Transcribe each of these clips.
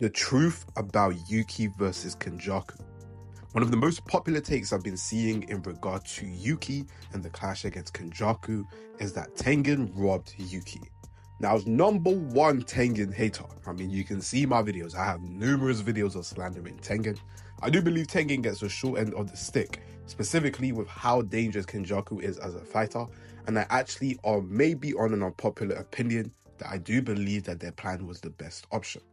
The truth about Yuki versus Kenjaku. One of the most popular takes I've been seeing in regard to Yuki and the clash against Kenjaku is that Tengen robbed Yuki. Now, as number one Tengen hater, I mean, you can see my videos. I have numerous videos of slandering Tengen. I do believe Tengen gets the short end of the stick, specifically with how dangerous Kenjaku is as a fighter, and I actually are maybe on an unpopular opinion that I do believe that their plan was the best option.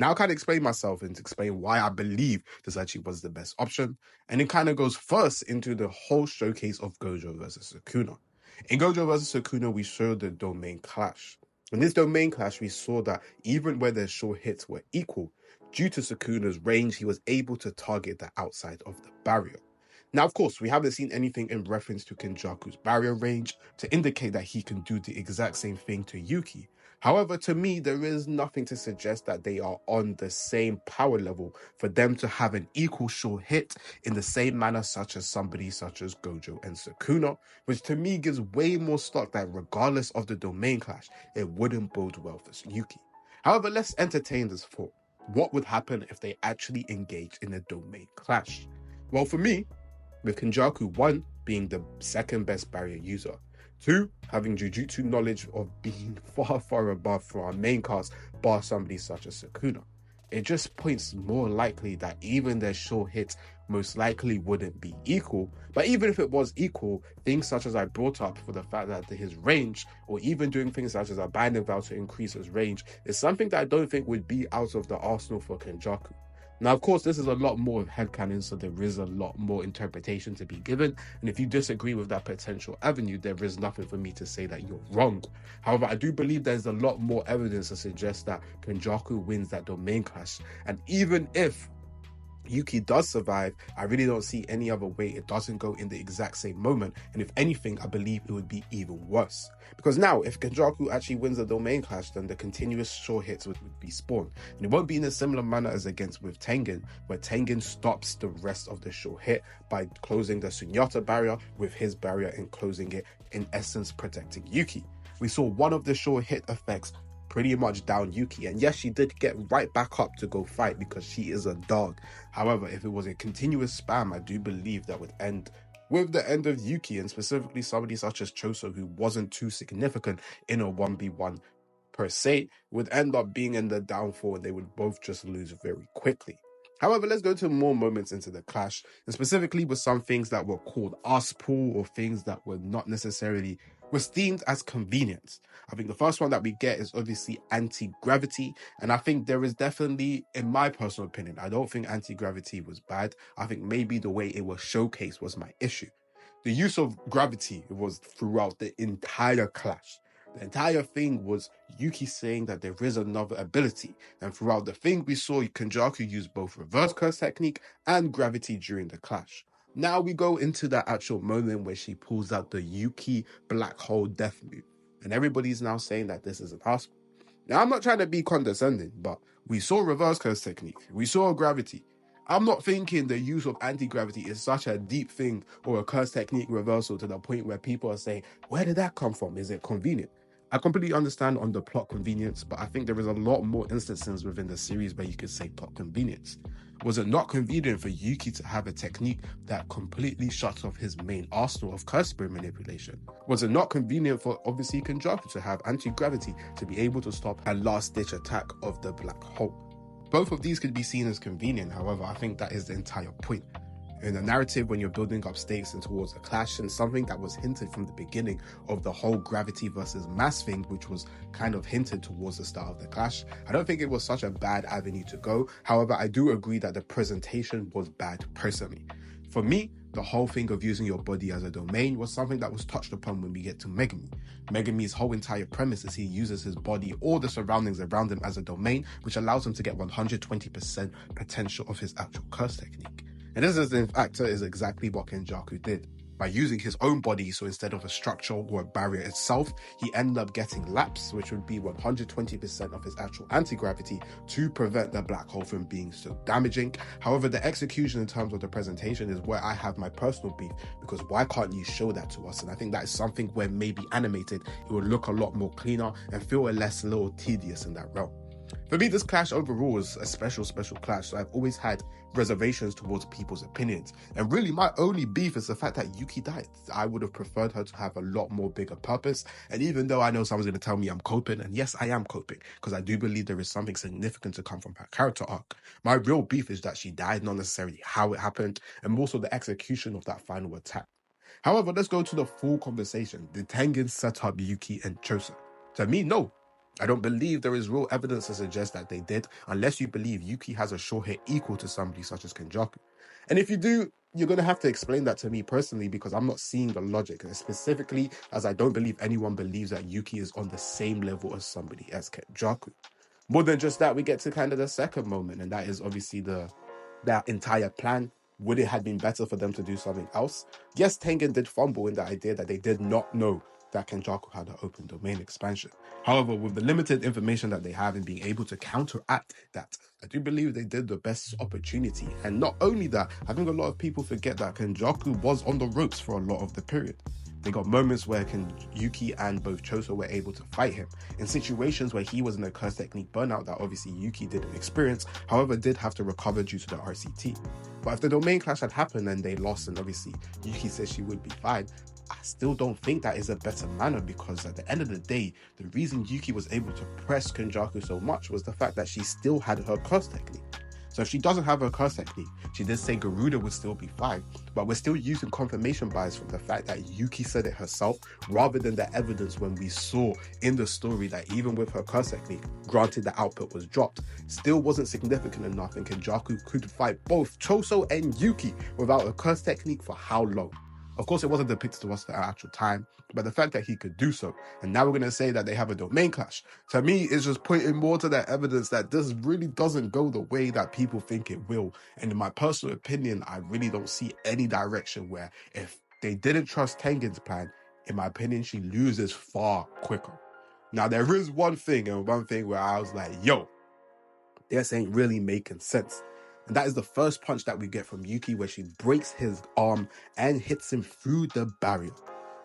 Now I kind of explain myself and explain why I believe this actually was the best option. And it kind of goes first into the whole showcase of Gojo versus Sukuna. In Gojo versus Sukuna, we showed the domain clash. In this domain clash, we saw that even where their short hits were equal, due to Sukuna's range, he was able to target the outside of the barrier. Now, of course, we haven't seen anything in reference to Kenjaku's barrier range to indicate that he can do the exact same thing to Yuki. However, to me, there is nothing to suggest that they are on the same power level for them to have an equal short hit in the same manner such as somebody such as Gojo and Sukuna, which to me gives way more stock that regardless of the domain clash, it wouldn't bode well for Yuki. However, let's entertain this thought. What would happen if they actually engaged in a domain clash? Well, for me, with Kenjaku 1 being the second best barrier user, 2, having Jujutsu knowledge of being far above for our main cast, bar somebody such as Sukuna. It just points more likely that even their short hits most likely wouldn't be equal, but even if it was equal, things such as I brought up for the fact that his range, or even doing things such as a binding vow to increase his range, is something that I don't think would be out of the arsenal for Kenjaku. Now, of course, this is a lot more of headcanon, so there is a lot more interpretation to be given. And if you disagree with that potential avenue, there is nothing for me to say that you're wrong. However, I do believe there's a lot more evidence to suggest that Kenjaku wins that domain clash. And even if Yuki does survive, I really don't see any other way it doesn't go in the exact same moment. And if anything, I believe it would be even worse. Because now, if Kenjaku actually wins the domain clash, then the continuous short hits would be spawned. And it won't be in a similar manner as against with Tengen, where Tengen stops the rest of the short hit by closing the Sunyata barrier with his barrier and closing it, in essence protecting Yuki. We saw one of the short hit effects pretty much down Yuki, and yes, she did get right back up to go fight because she is a dog. However, if it was a continuous spam, I do believe that would end with the end of Yuki, and specifically somebody such as Choso, who wasn't too significant in a 1v1 per se, would end up being in the downfall, and they would both just lose very quickly. However, let's go to more moments into the clash, and specifically with some things that were called ass pull, or things that were not necessarily was themed as convenience. I think the first one that we get is obviously anti-gravity, and I think there is definitely, in my personal opinion, I don't think anti-gravity was bad. I think maybe the way it was showcased was my issue. The use of gravity was throughout the entire clash. The entire thing was Yuki saying that there is another ability, and throughout the thing we saw Kenjaku use both reverse curse technique and gravity during the clash. Now we go into that actual moment where she pulls out the Yuki black hole death move, and everybody's now saying that this is an ass. Now, I'm not trying to be condescending, but we saw reverse curse technique, we saw gravity. I'm not thinking the use of anti-gravity is such a deep thing or a curse technique reversal to the point where people are saying, where did that come from? Is it convenient? I completely understand on the plot convenience, but I think there is a lot more instances within the series where you could say plot convenience. Was it not convenient for Yuki to have a technique that completely shuts off his main arsenal of curse spirit manipulation? Was it not convenient for obviously Kenjaku to have anti-gravity to be able to stop a last-ditch attack of the black hole? Both of these could be seen as convenient, however, I think that is the entire point. In the narrative, when you're building up stakes and towards a clash, and something that was hinted from the beginning of the whole gravity versus mass thing, which was kind of hinted towards the start of the clash, I don't think it was such a bad avenue to go. However, I do agree that the presentation was bad personally. For me, the whole thing of using your body as a domain was something that was touched upon when we get to Megumi. Megumi's whole entire premise is he uses his body or the surroundings around him as a domain, which allows him to get 120% potential of his actual curse technique. And this is in fact is exactly what Kenjaku did. By using his own body, so instead of a structure or a barrier itself, he ended up getting lapse, which would be 120% of his actual anti-gravity to prevent the black hole from being so damaging. However, the execution in terms of the presentation is where I have my personal beef, because why can't you show that to us? And I think that is something where maybe animated, it would look a lot more cleaner and feel a little tedious in that realm. For me, this clash overall was a special clash. So I've always had reservations towards people's opinions. And really, my only beef is the fact that Yuki died. I would have preferred her to have a lot more bigger purpose. And even though I know someone's going to tell me I'm coping, and yes, I am coping, because I do believe there is something significant to come from her character arc. My real beef is that she died, not necessarily how it happened, and also the execution of that final attack. However, let's go to the full conversation. Did Tengen set up Yuki and Chosa? To me, no. I don't believe there is real evidence to suggest that they did, unless you believe Yuki has a short hair equal to somebody such as Kenjaku. And if you do, you're going to have to explain that to me personally, because I'm not seeing the logic, specifically as I don't believe anyone believes that Yuki is on the same level as somebody as Kenjaku. More than just that, we get to kind of the second moment, and that is obviously that entire plan. Would it have been better for them to do something else? Yes, Tengen did fumble in the idea that they did not know that Kenjaku had an open domain expansion. However, with the limited information that they have and being able to counteract that, I do believe they did the best opportunity. And not only that, I think a lot of people forget that Kenjaku was on the ropes for a lot of the period. They got moments where Yuki and both Choso were able to fight him in situations where he was in a curse technique burnout that obviously Yuki didn't experience, however did have to recover due to the RCT. But if the domain clash had happened and they lost, and obviously Yuki says she would be fine, I still don't think that is a better manner, because at the end of the day, the reason Yuki was able to press Kenjaku so much was the fact that she still had her curse technique. So if she doesn't have her curse technique, she did say Garuda would still be fine, but we're still using confirmation bias from the fact that Yuki said it herself, rather than the evidence when we saw in the story that even with her curse technique, granted the output was dropped, still wasn't significant enough, and Kenjaku could fight both Choso and Yuki without a curse technique for how long? Of course, it wasn't depicted to us at actual time, but the fact that he could do so, and now we're going to say that they have a domain clash, to me, is just pointing more to that evidence that this really doesn't go the way that people think it will. And in my personal opinion, I really don't see any direction where, if they didn't trust Tengen's plan, in my opinion, she loses far quicker. Now, there is one thing where I was like, yo, this ain't really making sense. And that is the first punch that we get from Yuki, where she breaks his arm and hits him through the barrier.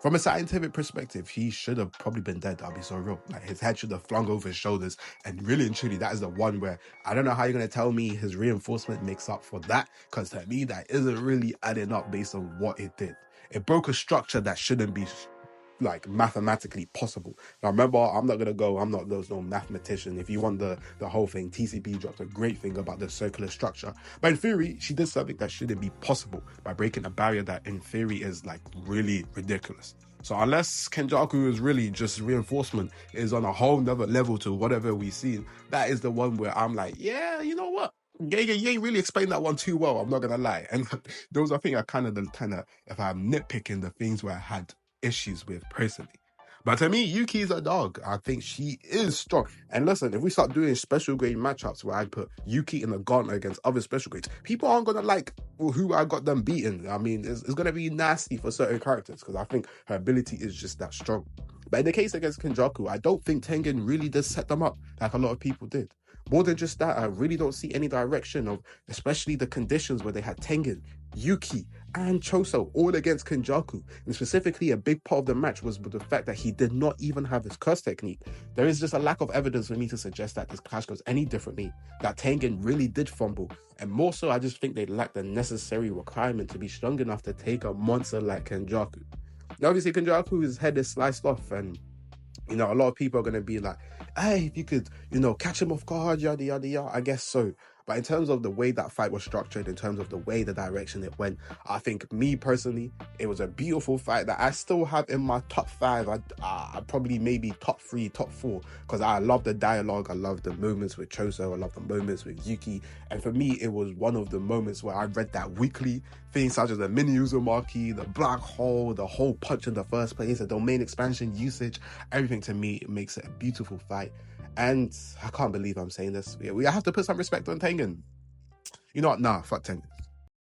From a scientific perspective, he should have probably been dead, I'll be so real. Like, his head should have flung over his shoulders. And really and truly, that is the one where I don't know how you're going to tell me his reinforcement makes up for that, because to me, that isn't really adding up based on what it did. It broke a structure that shouldn't be like mathematically possible. Now remember, I'm not no mathematician. If you want the whole thing, TCB dropped a great thing about the circular structure, but in theory she did something that shouldn't be possible by breaking a barrier that in theory is like really ridiculous. So unless Kenjaku is really just reinforcement is on a whole nother level to whatever we've seen, that is the one where I'm like, yeah, you know what, you ain't really explained that one too well, I'm not gonna lie. And those, I think, are kind of if I'm nitpicking, the things where I had issues with personally. But to me, Yuki is a dog. I think she is strong. And listen, if we start doing special grade matchups where I put Yuki in a gauntlet against other special grades, people aren't going to like who I got them beaten. I mean, it's going to be nasty for certain characters, because I think her ability is just that strong. But in the case against Kenjaku, I don't think Tengen really does set them up like a lot of people did. More than just that, I really don't see any direction of, especially the conditions where they had Tengen, Yuki, and Choso all against Kenjaku. And specifically, a big part of the match was with the fact that he did not even have his curse technique. There is just a lack of evidence for me to suggest that this clash goes any differently, that Tengen really did fumble. And more so, I just think they lack the necessary requirement to be strong enough to take a monster like Kenjaku. Now, obviously, Kenjaku's head is sliced off, and a lot of people are going to be like, hey, if you could, catch him off guard, yada, yada, yada, I guess so. But in terms of the way that fight was structured, in terms of the way, the direction it went, I think, me personally, it was a beautiful fight that I still have in my top 5. I probably maybe top 3, top 4, because I love the dialogue, I love the moments with Choso, I love the moments with Yuki, and for me, it was one of the moments where I read that weekly thing, such as the mini Uzumaki, the black hole, the whole punch in the first place, the domain expansion usage, everything to me makes it a beautiful fight. And I can't believe I'm saying this. We have to put some respect on Tengen. You know what? Nah, fuck Tengen.